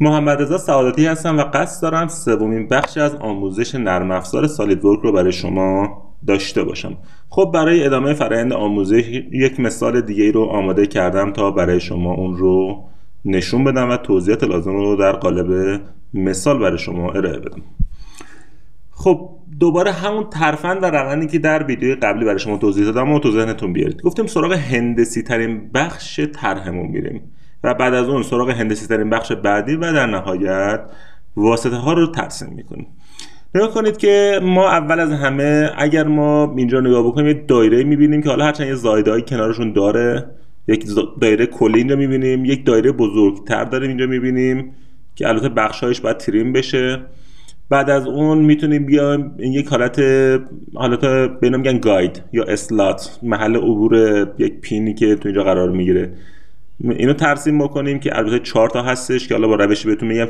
محمد رضا سعادتی هستم و قصد دارم سومین بخش از آموزش نرم افزار سالیدورک رو برای شما داشته باشم. خب برای ادامه فرآیند آموزش یک مثال دیگه رو آماده کردم تا برای شما اون رو نشون بدم و توضیحات لازم رو در قالب مثال برای شما ارائه بدم. خب دوباره همون ترفند و روندی که در ویدیوی قبلی برای شما توضیح دادم و تو ذهنتون بیارید. گفتیم سراغ هندسی ترین بخش طرحمون میریم و بعد از اون سراغ هندسی ترین بخش بعدی و در نهایت واسطه ها رو ترسیم میکنیم. نگاه کنید که ما اول از همه اگر ما اینجا نگاه بکنیم یک دایره میبینیم که حالا هرچند یه زایده‌ای کنارشون داره، یک دایره کلی اینجا میبینیم، یک دایره بزرگتر داریم اینجا میبینیم که البته بخشایش باید تریم بشه. بعد از اون میتونیم بیایم یک حالت به اینا میگن گاید یا اسلات، محل عبور یک پینی که تو اینجا قرار میگیره، اینو ترسیم بکنیم که البته 4 تا هستش که حالا با روشی بهتون میگم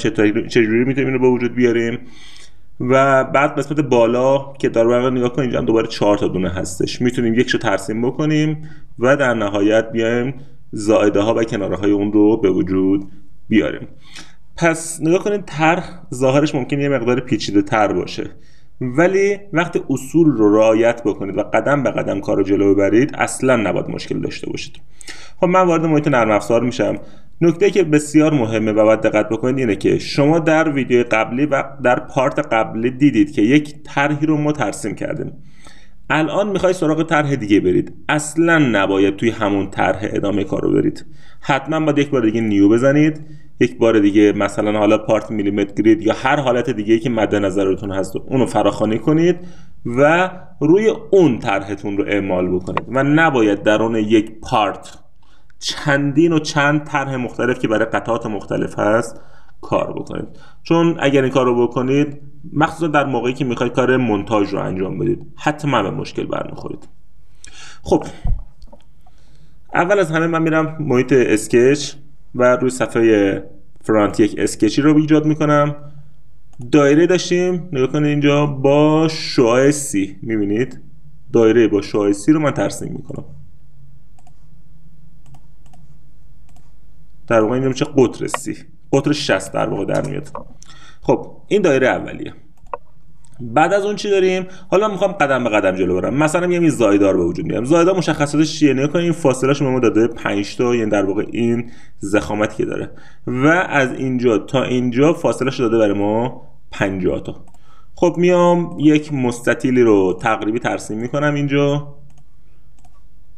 چجوری میتونیم اینو به وجود بیاریم. و بعد قسمت بالا که در واقع نگاه کنید اینجا هم دوباره 4 تا دونه هستش، میتونیم یکشو ترسیم بکنیم و در نهایت بیایم زائده ها و کناره های اون رو به وجود بیاریم. پس نگاه کنید طرح ظاهرش ممکنه یه مقدار پیچیده تر باشه، ولی وقتی اصول رو رعایت بکنید و قدم به قدم کار رو جلو ببرید اصلا نباید مشکل داشته باشید. خب من وارد محیط نرم افزار میشم. نکته که بسیار مهمه و باید دقت بکنید اینه که شما در ویدیو قبلی و در پارت قبلی دیدید که یک طرحی رو ما ترسیم کردیم. الان میخوای سراغ طرح دیگه برید، اصلا نباید توی همون طرح ادامه کار رو برید. حتما باید یک بار دیگه نیو بزنید، یک بار دیگه مثلا حالا پارت میلیمتر گرید یا هر حالت دیگه که مد نظرتون هست اونو فراخوانی کنید و روی اون طرحتون رو اعمال بکنید و نباید درون یک پارت چندین و چند طرح مختلف که برای قطعات مختلف هست کار بکنید، چون اگر این کار رو بکنید مخصوصا در موقعی که میخواید کار مونتاژ رو انجام بدید حتما به مشکل برمیخورید. خب اول از همه من میرم محیط اسکچ و روی صفحه فرانت یک اسکچی رو ایجاد میکنم. دایره داشتیم، نگاه کنید اینجا با شعاع سی، میبینید دایره با شعاع سی رو من ترسیم میکنم. در واقع اینجا میشه قطر سی، قطر 60 در واقع در میاد. خب این دایره اولیه. بعد از اون چی داریم؟ حالا میخوام قدم به قدم جلو برم. مثلا میام این زایدار به وجود میارم. زایدار مشخصاتش چیه؟ نگاه کنید این فاصله شو به ما داده 5 تا، یعنی در واقع این ضخامتی که داره و از اینجا تا اینجا فاصله شو داده برای ما 50 تا. خب میام یک مستطیلی رو تقریبی ترسیم میکنم اینجا،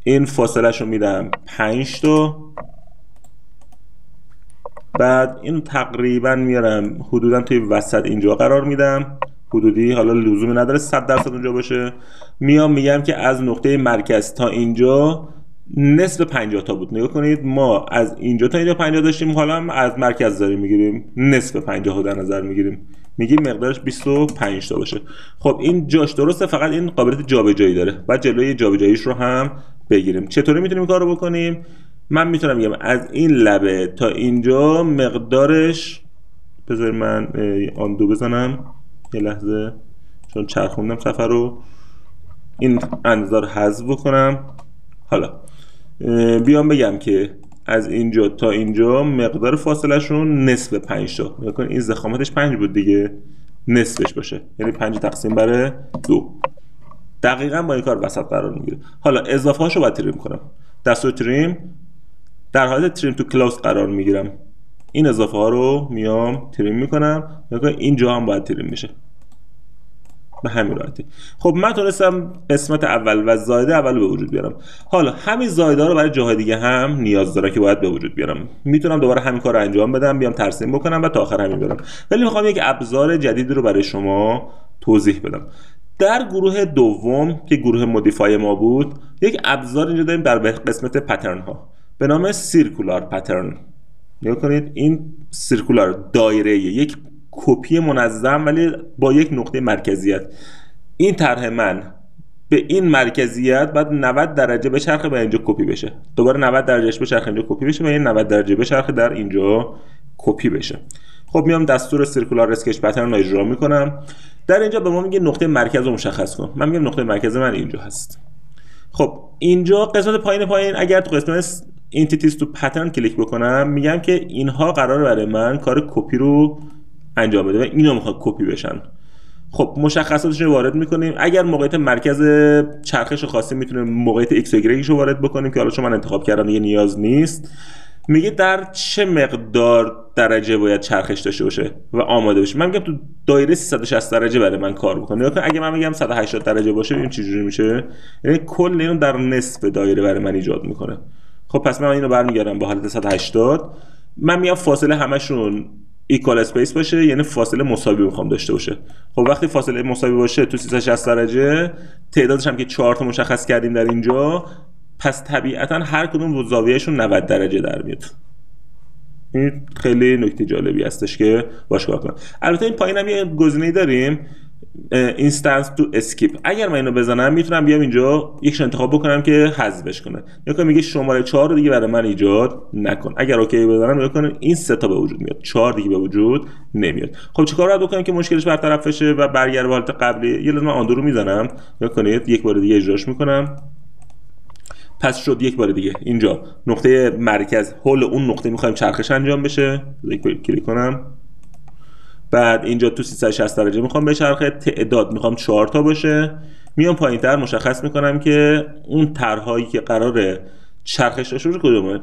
این فاصله شو میدم 5 تا، بعد این تقریبا میارم حدودا توی وسط اینجا قرار میدم، حدودی، حالا لزومی نداره 100% اونجا باشه. میام میگم که از نقطه مرکز تا اینجا نصف 50 تا بود. نگاه کنید ما از اینجا تا اینجا 50 داشتیم، حالا هم از مرکز داریم میگیریم نصف 50 رو در نظر میگیریم، میگیم مقدارش 25 تا باشه. خب این جاش درسته، فقط این قابلیت جابجایی داره، بعد جلوی جابجاییش رو هم بگیریم. چطوری میتونیم این کارو بکنیم؟ من میتونم بگم از این لبه تا اینجا مقدارش، بذارید من آندو بزنم یه لحظه چون چرخوندم صفحه رو، این اندازه رو حذف بکنم. حالا بیام بگم که از اینجا تا اینجا مقدار فاصله شون نصف 5 تا. نگاه کن این ضخامتش 5 بود دیگه، نصفش باشه یعنی 5 تقسیم بر 2. دقیقاً با این کار وسط قرار میگیره. حالا اضافه هاشو باید تریم کنم. دستور تریم در حالت تریم تو کلاس قرار میگیرم. این اضافه ها رو میام تریم میکنم. نگاه اینجا هم باید تریم میشه به همین راحتی. خب من تونستم قسمت اول و زایده اول به وجود بیارم. حالا همین زایده ها رو برای جاهای دیگه هم نیاز داره که باید به وجود بیارم. میتونم دوباره همین کار رو انجام بدم، بیام ترسیم بکنم و تا آخر همین برم، ولی میخوام یک ابزار جدید رو برای شما توضیح بدم. در گروه دوم که گروه مودیفای ما بود، یک ابزار اینجا داریم در قسمت پترن ها به نام سیرکولار پترن. نگاه کنید این سیرکولار دایره، یک کپی منظم ولی با یک نقطه مرکزیت. این طرح من به این مرکزیت بعد 90 درجه بچرخه و اینجا کپی بشه، دوباره 90 درجهش بچرخه اینجا کپی بشه و این 90 درجه بچرخه در اینجا کپی بشه. خب میام دستور سیرکولار اسکچ پترن رو اجرا میکنم. در اینجا به ما میگه نقطه مرکز رو مشخص کن. من میگم نقطه مرکز من اینجا هست. خب اینجا قسمت پایین اگر تو قسمت اینتیتیز تو پترن کلیک بکنم میگم که اینها قراره برای من کار کپی رو انجام بده و اینا میخواد کپی بشن. خب مشخصاتش رو وارد میکنیم. اگر موقعیت مرکز چرخش رو خواستیم میتونیم موقعیت ایکس و ایگرگش رو وارد بکنیم که حالا چون من انتخاب کردم دیگه نیاز نیست. میگه در چه مقدار درجه باید چرخش داشته باشه و آماده بشه. من میگم تو دایره 360 درجه برای من کار بکنه. اگه من میگم 180 درجه باشه ببین چه جوری میشه. یعنی کل اینو در نصف دایره برای من ایجاد میکنه. خب پس من اینو برمیگردم به حالت 180. من میام فاصله همشون ایکوال اسپیس باشه، یعنی فاصله مساوی میخوام داشته باشه. خب وقتی فاصله مساوی باشه تو 360 درجه، تعدادش هم که 4 تا مشخص کردیم در اینجا، پس طبیعتا هر کدوم زاویهشون 90 درجه در میاد. این خیلی نکته جالبی هستش که باش کار کنم. البته این پایین هم یه گزینه‌ای داریم، اینستنس تو اسکیپ. اگر من اینو بزنم میتونم بیام اینجا یکش انتخاب بکنم که حذفش کنه. یا میگه شماره 4 رو دیگه برای من ایجاد نکن. اگر اوکی بزنم نگاه کنید این 3 تا به وجود میاد، 4 دیگه به وجود نمیاد. خب چیکار باید بکنم که مشکلش برطرف بشه و برگرده به حالت قبلی؟ یه لازم آن رو میزنم، نگاه کنید یک بار دیگه اجراش میکنم. پس شد یک بار دیگه اینجا نقطه مرکز حول اون نقطه میخوایم چرخش انجام بشه. کلیک کنم. بعد اینجا تو 360 درجه میخوام بچرخه، تعداد میخوام 4 تا باشه. میام پایینتر مشخص میکنم که اون طرحهایی که قراره چرخش داشته باشه کدومه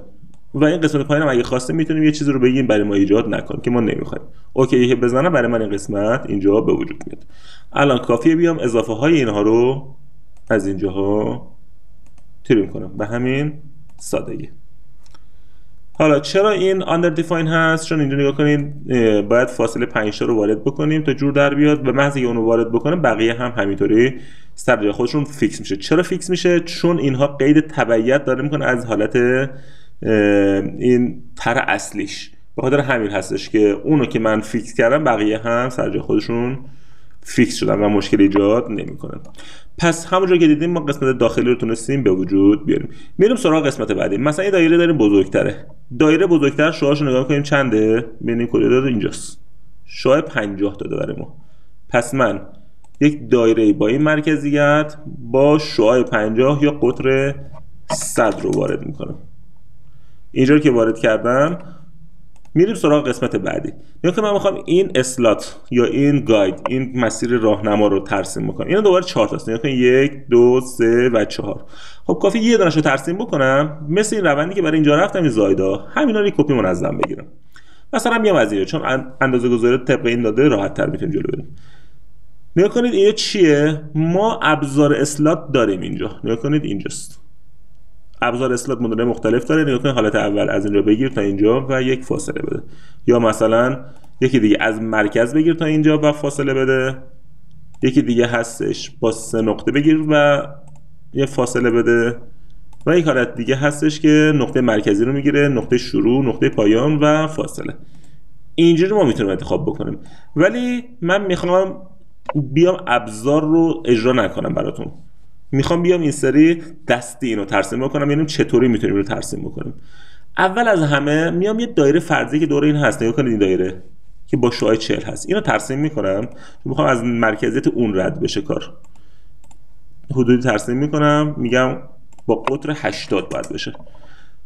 و این قسمت پایینم اگه خواسته میتونیم یه چیزی رو بگیم برای ما ایجاد نکن که ما نمیخوایم. اوکی که بزنم برای من این قسمت اینجا به وجود میاد. الان کافیه بیام اضافه های اینها رو از اینجاها تریم کنم به همین سادگی. حالا چرا این under define هست؟ چون اینجا نگاه کنید باید فاصله 5 تا رو وارد بکنیم تا جور در بیاد و محض اینکه اون رو وارد بکنیم بقیه هم همینطوری سر جای خودشون فیکس میشه. چرا فیکس میشه؟ چون اینها قید تبعیت داره میکنه از حالت این طرح اصلیش. به خاطر همین هستش که اونو که من فیکس کردم بقیه هم سر جای خودشون فیکس شدن و مشکل ایجاد نمیکنه. پس همونجا که دیدیم ما قسمت داخلی رو تونستیم به وجود بیاریم. میریم سراغ قسمت بعدی. مثلا یه دایره داریم بزرگتره. دایره بزرگتر شعاعشو نگاه کنیم چنده؟ ببینیم کجا داده؟ اینجاست. شعاع 50 داده برای ما. پس من یک دایره با این مرکزیت با شعاع 50 یا قطر 100 رو وارد میکنم. اینجا که وارد کردم میریم سراغ قسمت بعدی. نگاه که من میخوام این اسلات یا این گاید، این مسیر راهنما رو ترسیم بکنم. اینا دوباره 4 تاست. نگاه کن 1 2 3 و 4. خب کافی یه دونه‌شو ترسیم بکنم، مثل این روندی که برای اینجا رفتم این زایدا، همینا رو کپی منظم بگیرم. مثلا میام از اینجا چون اندازه‌گذاری طبق این داده راحت‌تر میتونیم جلو بریم. نگاه کنید این چیه؟ ما ابزار اسلات داریم اینجا. نگاه کنید اینجاست. ابزار اسلات مدل مختلف داره. نگاه کنید حالت اول از اینجا بگیر تا اینجا و یک فاصله بده، یا مثلا یکی دیگه از مرکز بگیر تا اینجا و فاصله بده. یکی دیگه هستش با 3 نقطه بگیر و یه فاصله بده و یک حالت دیگه هستش که نقطه مرکزی رو میگیره، نقطه شروع، نقطه پایان و فاصله. اینجوری ما میتونیم انتخاب بکنیم. ولی من میخوام بیام ابزار رو اجرا نکنم براتون. میخوام بیام این سری دستی اینو ترسیم بکنم. یعنی چطوری میتونیم اینو ترسیم بکنیم؟ اول از همه میام یه دایره فرضی که دور این هست، نگاه کنید این دایره که با شعاع 40 هست، اینو ترسیم میکنم. میخوام از مرکزیت اون رد بشه کار. حدودی ترسیم میکنم، میگم با قطر 80 باید بشه.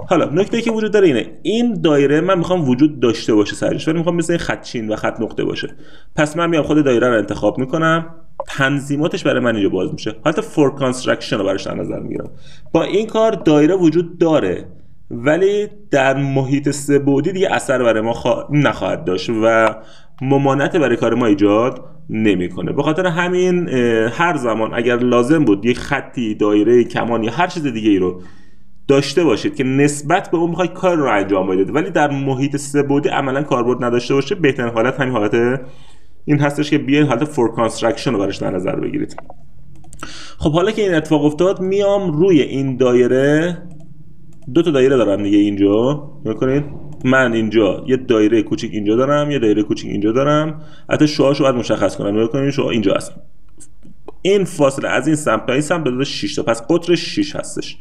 حالا نکته‌ای که وجود داره اینه، این دایره من میخوام وجود داشته باشه سرش، ولی میخوام مثل خط چین و خط نقطه باشه. پس من میام خود دایره رو انتخاب میکنم، تنظیماتش برای من اینجا باز میشه. حالت فور کانستراکشن رو براش در نظر میگیرم. با این کار دایره وجود داره ولی در محیط 3 بعدی دیگه اثر برای ما نخواهد داشت و ممانعت برای کار ما ایجاد نمیکنه. به خاطر همین هر زمان اگر لازم بود یک خطی، دایره، کمان یا هر چیز دیگه ای رو داشته باشید که نسبت به اون میخواید کار رو انجام بدید ولی در محیط 3 بعدی عملا کاربرد نداشته باشه، بهترین حالت همین حالت این هستش که بیاین حالت فور کانستراکشن رو براش در نظر بگیرید. خب حالا که این اتفاق افتاد، میام روی این دایره، 2 تا دایره دارم دیگه اینجا، نگاه کنید. من اینجا یه دایره کوچیک اینجا دارم، یه دایره کوچیک اینجا دارم. حتی شعاعشو باید مشخص کنم. نگاه کنید شعاع اینجا هست. این فاصله از این سمت تا این سمت داده 6 تا، پس قطر 6 هستش.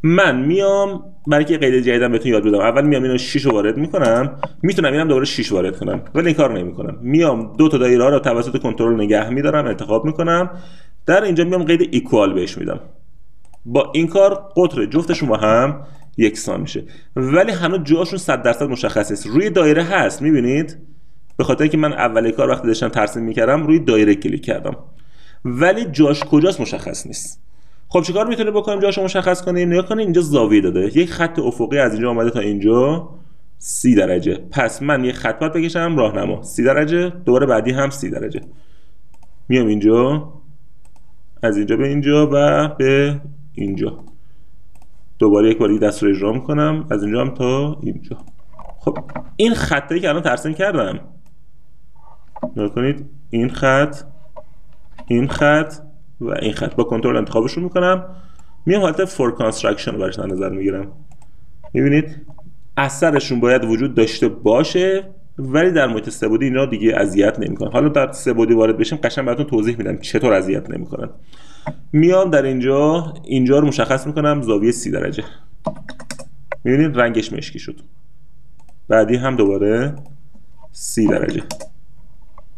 من میام برای که قید جدیدم بهتون یاد بدم، اول میام اینو 6 رو وارد میکنم، میتونم اینم دوباره 6 وارد کنم ولی این کارو نمیکنم. میام 2 تا دایره ها رو توسط کنترل نگه میدارم، انتخاب میکنم، در اینجا میام قید ایکوال بهش میدم. با این کار قطر جفتشون با هم یکسان میشه. ولی هنوز جاشون 100% مشخص نیست. روی دایره هست، میبینید؟ به خاطر اینکه من اول کار وقتی داشتم ترسیم میکردم روی دایره کلیک کردم، ولی جاش کجاست مشخص نیست. خب چیکار میتونیم بکنیم جاشو مشخص کنیم؟ نگاه کنید اینجا زاویه داده، یک خط افقی از اینجا اومده تا اینجا 30 درجه. پس من یک خط باید بکشم راهنما 30 درجه، دوباره بعدی هم 30 درجه. میام اینجا، از اینجا به اینجا و به اینجا، دوباره یک بار دست رو اجرا میکنم از اینجا هم تا اینجا. خب این خطایی که الان ترسیم کردم، نگاه کنید این خط، این خط و این خط، با کنترل انتخابش رو میکنم، میام حالت فور کانستراکشن رو برش در نظر میگیرم. میبینید اثرشون باید وجود داشته باشه، ولی در محیط سه‌بعدی اینا دیگه اذیت نمیکنن. حالا در سه‌بعدی وارد بشیم قشنگ براتون توضیح میدم چطور اذیت نمیکنن. میام در اینجا رو مشخص میکنم زاویه 30 درجه. میبینید رنگش مشکی شد. بعدی هم دوباره 30 درجه.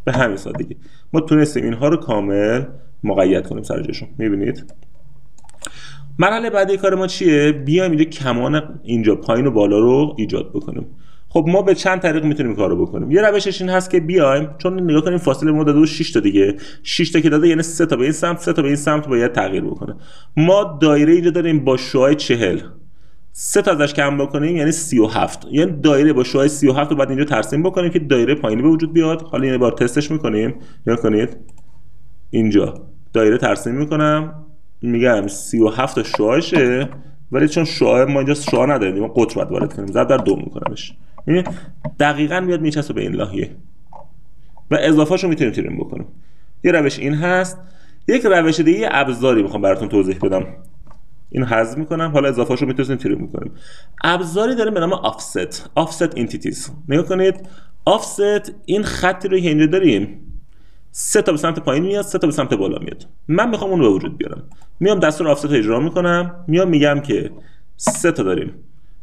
به همین سادگی ما تونستیم اینها رو کامل مقید کنیم سر جاشون. میبینید مرحله بعدی کار ما چیه؟ بیایم اینجا کمان اینجا پایین و بالا رو ایجاد بکنیم. خب ما به چند طریق میتونیم این کارو بکنیم. یه روشش این هست که بیایم، چون نگاه کنیم فاصله ما داده 6 تا دیگه، 6 تا که داده یعنی 3 تا به این سمت، 3 تا به این سمت باید تغییر بکنه. ما دایره اینجا داریم با شعاع 40، 3 تا ازش کم بکنیم یعنی 37، یعنی دایره با شعاع 37 رو بعد اینجا ترسیم بکنیم که دایره پایینی به وجود بیاد. حالا یه بار تستش میکنیم. نگاه کنید اینجا دایره ترسیم میکنم، میگم 37 تا شعاعشه، ولی چون شعاع ما اینجا شعاع نداریم ما قطر باید وارد کنیم، ضرب در 2 میکنمش. ببین دقیقاً میاد میچسبه به این لاهیه و اضافه‌شو میتونیم تریم بکنیم. یه روش این هست. یک روش دیگه ابزاری میخوام براتون توضیح بدم. این حذف میکنم، حالا اضافه‌شو میتونیم تریم میکنیم. ابزاری داره به نام offset entities. نگاه کنید offset این خطی رو که اینجا داریم 3 تا به سمت پایین میاد، 3 تا به سمت بالا میاد. من میخوام اون رو به وجود بیارم. میام دستور آفست رو اجرا میکنم، میام میگم که 3 تا داریم.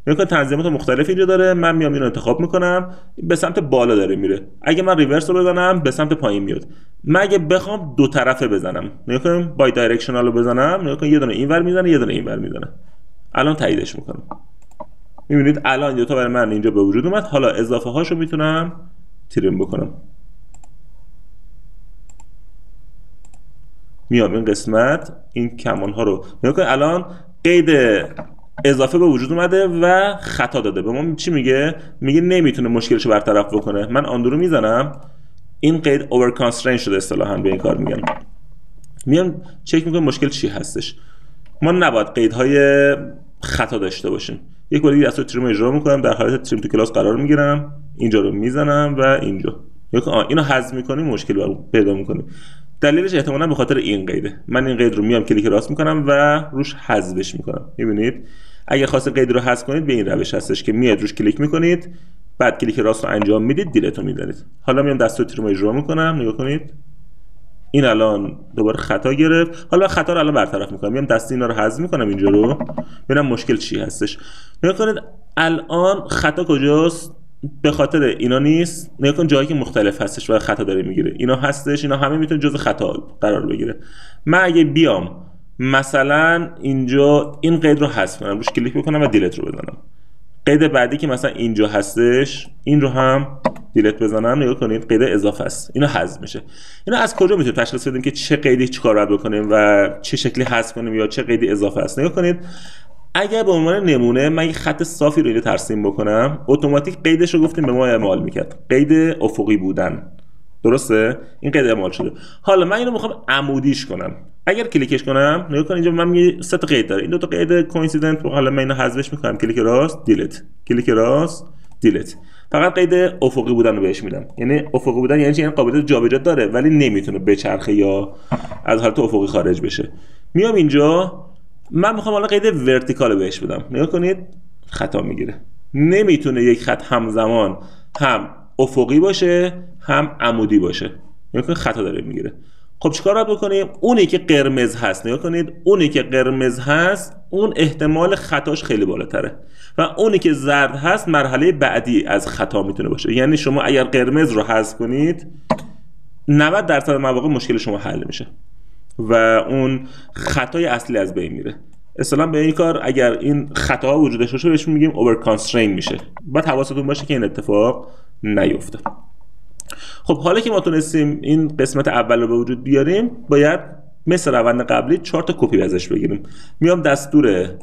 میگم تنظیمات مختلف اینجا داره، من میام اینو انتخاب میکنم، به سمت بالا داره میره. اگه من ریورس رو بزنم به سمت پایین میاد. من اگه بخوام دو طرفه بزنم، نگاه کنیم بای دایرکشنال رو بزنم، نگاه کنید یه دونه اینور میزنه، یه دونه اینور میزنه. الان تاییدش میکنم. میبینید الان دو تا برای من اینجا به وجود اومد. حالا اضافه هاشو میتونم تریم بکنم. میام این قسمت این کمان ها رو نگاه کنید، الان قید اضافه به وجود اومده و خطا داده. به ما چی میگه؟ میگه نمیتونه مشکلشو برطرف بکنه. من آن رو میزنم، این قید اوور کانسترین شده اصطلاحاً به این کار میگن. میام چک میکنم مشکل چی هستش. ما نباید قیدهای خطا داشته باشیم. یک بار دیگه دستور تریم اجرا میکنم، در حالت تریم تو کلاس قرار میگیرم، اینجا رو میزنم و اینجا. اینو حذف میکنیم مشکل پیدا میکنیم. دلیلش احتمالاً به خاطر این قیده. من این قید رو میام کلیک راست میکنم و روش حذفش میکنم. میبینید اگه خواست قید رو حذف کنید به این روش هستش که میاد روش کلیک میکنید، بعد کلیک راست رو انجام میدید، دیلیت رو میذارید. حالا میام دستور تریم اجرا میکنم، نگاه کنید این الان دوباره خطا گرفت. حالا خطا رو الان برطرف میکنم، میام دست اینا رو حذف میکنم اینجا رو، ببینم مشکل چی هستش. نگاه کنید الان خطا کجاست؟ به خاطر اینا نیست. نگاه کن جایی که مختلف هستش و خطا داره میگیره. اینا هستش، اینا همه میتونه جزء خطا قرار بگیره. من اگه بیام مثلا اینجا این قید رو حذف کنم، روش کلیک بکنم و دیلیت رو بزنم، قید بعدی که مثلا اینجا هستش این رو هم دیلیت بزنم، نگاه کنید قید اضافه است، اینا حذف میشه. اینا از کجا میتونیم تشخیص بدیم که چه قیدی چیکار باید بکنیم و چه شکلی حذف کنیم یا چه قیدی اضافه است؟ نگاه کنید اگر به عنوان نمونه من یک خط صافی رو اینجا ترسیم بکنم، اتوماتیک قیدش رو گفتیم به ما اعمال میکرد، قید افقی بودن. درسته؟ این قید اعمال شده. حالا من اینو میخوام عمودیش کنم. اگر کلیکش کنم نگاه کن اینجا من 3 تا قید داره. این دو تا قید کوینسیدنت، حالا من اینو حذفش میکنم، کلیک راست دیلیت، کلیک راست دیلیت. فقط قید افقی بودن رو بهش میدم. یعنی افقی بودن یعنی چی؟ یعنی قابلیت جابجا داره ولی نمیتونه بچرخه یا از حالت افقی خارج بشه. میام اینجا من میخوام حالا قید ورتیکال بهش بدم. نگاه کنید خطا میگیره. نمیتونه یک خط همزمان هم افقی باشه هم عمودی باشه. نگاه کنید خطا داره میگیره. خب چیکار باید بکنیم؟ اونی که قرمز هست، نگاه کنید اونی که قرمز هست اون احتمال خطاش خیلی بالاتره و اونی که زرد هست مرحله بعدی از خطا میتونه باشه. یعنی شما اگر قرمز رو حذف کنید 90% مواقع مشکل شما حل میشه و اون خطای اصلی از بین میره. اصلا به این کار اگر این خطاها وجود داشته باشه بهش میگیم اوور کانسترین میشه. بعد حواستون باشه که این اتفاق نیفته. خب حالا که ما تونستیم این قسمت اول رو به وجود بیاریم، باید مثل روند قبلی 4 تا کپی ازش بگیریم. میام دستور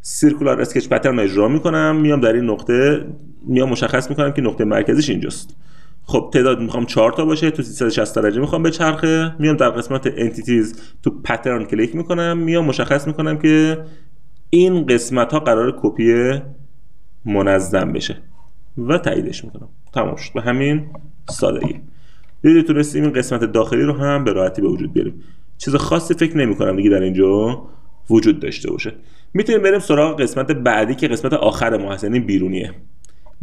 سیرکولار اسکچ پترن رو اجرا میکنم، میام در این نقطه میام مشخص میکنم که نقطه مرکزیش اینجاست. خب تعداد میخوام 4 تا باشه، تو 360 درجه میخوام بچرخه. میام در قسمت انتیتیز تو پترن کلیک میکنم، میام مشخص میکنم که این قسمت ها قرار کپی منظم بشه و تاییدش میکنم. تمام شد. به همین سادگی دیدید تونستیم این قسمت داخلی رو هم به راحتی به وجود بیاریم. چیز خاصی فکر نمی‌کنم دیگه در اینجا وجود داشته باشه. میتونیم بریم سراغ قسمت بعدی که قسمت آخر ما هست، یعنی بیرونیه.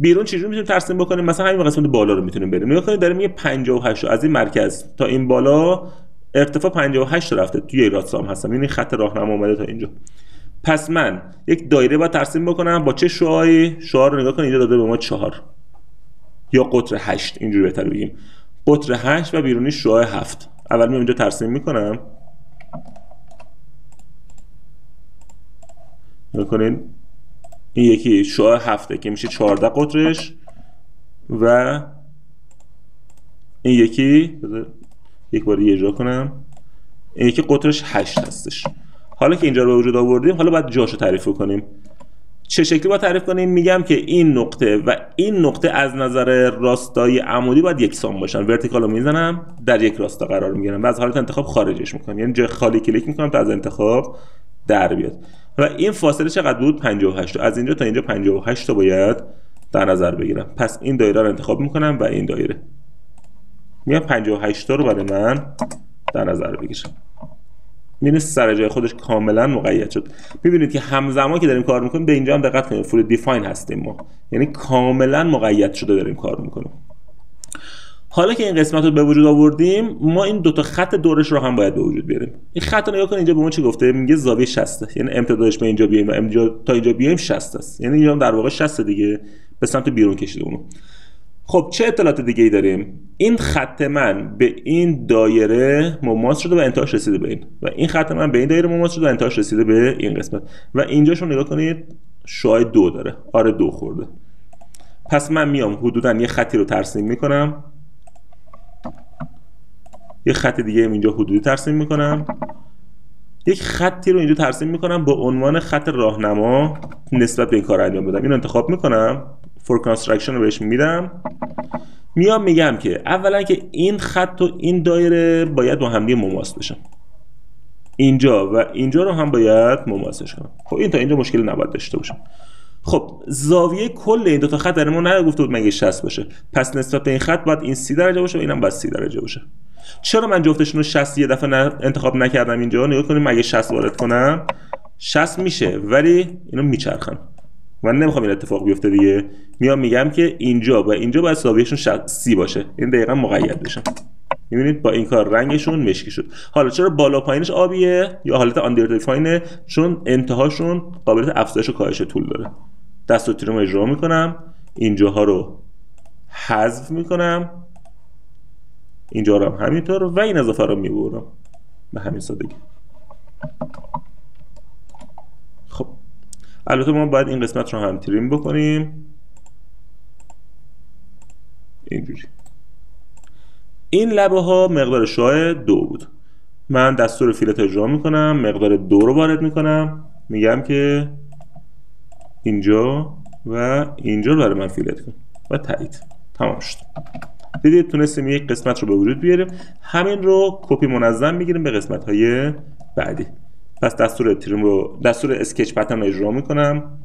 بیرون چجوری میتونیم ترسیم بکنیم؟ مثلا همین قسمت بالا رو میتونیم بریم نگاه کنید، داره میگه 58 از این مرکز تا این بالا ارتفاع 58 رفته، توی راستام هستم، یعنی خط راهنما اومده تا اینجا. پس من یک دایره باید ترسیم بکنم با چه شعاعی؟ شعاع رو نگاه کنید اینجا داده به ما 4 یا قطر 8، اینجوری بهتر بگیم قطر 8 و بیرونی شعاع 7. اول میام اینجا ترسیم میکنم، نگاه کنید این یکی شعاع 7 که میشه 14 قطرش و این یکی یک بار دیگه اجرا کنم، این یکی قطرش 8 هستش. حالا که اینجا رو به وجود آوردیم، حالا باید جاشو تعریف کنیم. چه شکلی باید تعریف کنیم؟ میگم که این نقطه و این نقطه از نظر راستای عمودی باید یکسان باشن. ورتیکال رو میزنم، در یک راستا قرار میگیرم و از حالت انتخاب خارجش میکنم، یعنی جای خالی کلیک میکنم تا از انتخاب در بیاد. و این فاصله چقدر بود؟ 58. از اینجا تا اینجا 58 تا باید در نظر بگیرم. پس این دایره رو انتخاب میکنم و این دایره میام 58 تا رو برای من در نظر بگیرم. میبینید سر جای خودش کاملا مقید شد. میبینید که همزمان که داریم کار میکنیم به اینجا هم دقت کنید، فول دیفاین هستیم ما، یعنی کاملا مقید شده داریم کار میکنیم. حالا که این قسمت رو به وجود آوردیم، ما این دو تا خط دورش رو هم باید به وجود بیاریم. این خط رو نگاه کنید اینجا به ما چی گفته؟ میگه زاویه 60، یعنی امتدادش به اینجا بیایم و اینجا تا اینجا بیایم 60 است، یعنی اینجا در واقع 60 دیگه به سمت بیرون کشیده اونو. خب چه اطلاعات دیگه ای داریم؟ این خط من به این دایره مماس شده و انتهاش رسیده به این، و این خط من به این دایره مماس شده و انتهاش رسیده به این قسمت، و اینجاشو نگاه کنید شعاع 2 داره. آره 2 خورده. پس من میام حدوداً یه خطی رو ترسیم میکنم، یه خط دیگه اینجا حدودی ترسیم میکنم، یک خطی رو اینجا ترسیم میکنم با عنوان خط راهنما نسبت به این کار انجام بدم. اینو انتخاب میکنم، فور کانستراکشن رو بهش میدم، میام میگم که اولا که این خط و این دایره باید با هم دیگه مماس بشن، اینجا و اینجا رو هم باید مماسش کنم. خب این تا اینجا مشکلی نباید داشته باشم. خب زاویه کل این دو تا خط در ما نگفته بود مگه 60 باشه، پس نسبت به این خط باید این 30 درجه باشه و اینم باید 30 درجه باشه. چرا من جفتشون رو 60 یه دفعه انتخاب نکردم؟ اینجا نگاه کنیم مگه 60 وارد کنم 60 میشه، ولی اینو میچرخن. من نمیخوام این اتفاق بیفته دیگه. میام میگم که اینجا و اینجا باید زاویهشون 30 باشه، این دقیقاً مقید بشن. میبینید با این کار رنگشون مشکی شد. حالا چرا بالا پایینش آبیه یا حالت آندر دیفاینه؟ چون انتهاشون قابلیت افزایش و کاهش طول داره. دست و تیر رو اجرا میکنم، اینجاها رو حذف میکنم، اینجا رو هم همینطور و این اضافه رو میبرم به همین سادگی. خب البته ما باید این قسمت رو هم تریم بکنیم اینجوری. این لبه ها مقدار شعاع 2 بود. من دستور فیلت اجرا میکنم، مقدار 2 رو وارد میکنم، میگم که اینجا و اینجا رو برای من فیلت کن و تایید. تمام شد. دیدید تونستیم یک قسمت رو به وجود بیاریم. همین رو کپی منظم میگیریم به قسمت های بعدی. پس دستور تریم رو، دستور اسکچ پترن رو اجرا میکنم،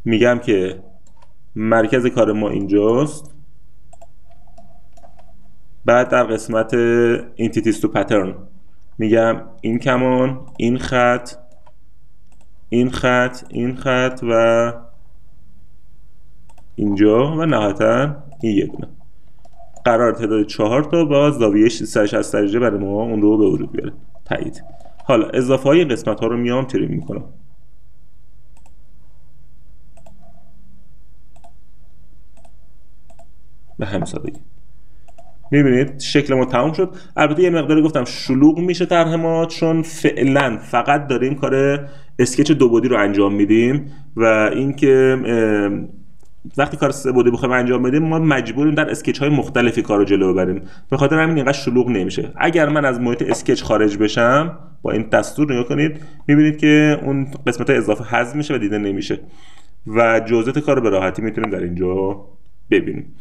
میگم که مرکز کار ما اینجاست. بعد در قسمت انتیتیز تو پترن میگم این کمان، این خط، این خط، این خط و اینجا و نهایتا این یه دونه. قرار تعداد 4 تا با زاویه 360 درجه برای ما اون رو به وجود بیاره. تایید. حالا اضافه های قسمت ها رو میام تریم میکنم. به همین سادگی. میبینید شکل ما تموم شد. البته یه مقداری گفتم شلوغ میشه طرح ما، چون فعلا فقط داریم کار اسکچ 2 بعدی رو انجام میدیم و اینکه وقتی کار 3 بعدی بخوایم انجام بدیم ما مجبوریم در اسکچ های مختلفی کارو جلو ببریم، به خاطر همین اینقدر شلوغ نمیشه. اگر من از محیط اسکچ خارج بشم با این دستور نگاه کنید، میبینید که اون قسمت اضافه حذف میشه و دیده نمیشه و جزئیات کارو به راحتی میتونیم در اینجا ببینیم.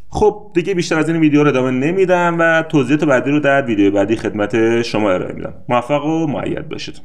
خب دیگه بیشتر از این ویدیو رو ادامه نمیدم و توضیحات بعدی رو در ویدیو بعدی خدمت شما ارائه میدم. موفق و مؤید باشید.